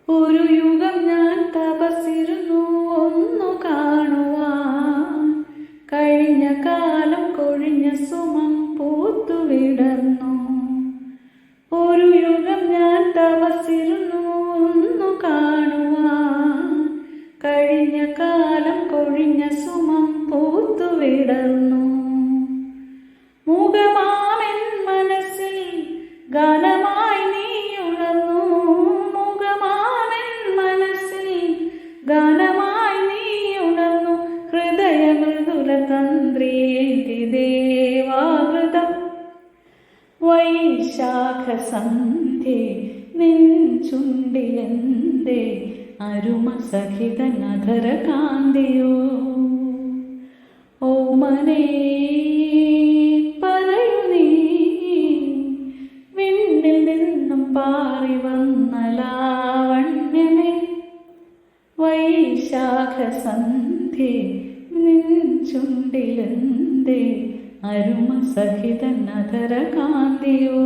ഒരു യുഗം ഞാൻ തപസ്സിരുന്നു ഒന്നു കാണുവാൻ. കഴിഞ്ഞ കാലം കൊഴിഞ്ഞ സുമം പൂത്തുവിടർന്നു. ഒരു യുഗം ഞാൻ തപസ്സിരുന്നു ഒന്നു കാണുവാൻ. കഴിഞ്ഞ കാലം കൊഴിഞ്ഞ സുമം പൂത്തുവിടർന്നു. മുഖമാമെൻ മനസ്സിൽ ഗാനമായി നീ ഉണർന്നു. മുഖമാമെൻ മനസ്സിൽ ഗാനമായി നീ ഉണർന്നു. ഹൃദയ മൃദുല തന്ത്രേതി ദേവാമൃതം. വൈശാഖ സന്ധ്യേ നിൻ ചുണ്ടിലെന്തേ അരുമ സഹിത നധര കാന്തിയോ. ഓമനേ പറയൂ നീ, വിണ്ണിൽ നിന്നും പാറി വന്ന ലാവണ്യമേ. വൈശാഖ സന്ധ്യേ നിൻ ചുണ്ടിലെന്തേ അരുമ സഹിത നധര കാന്തിയോ.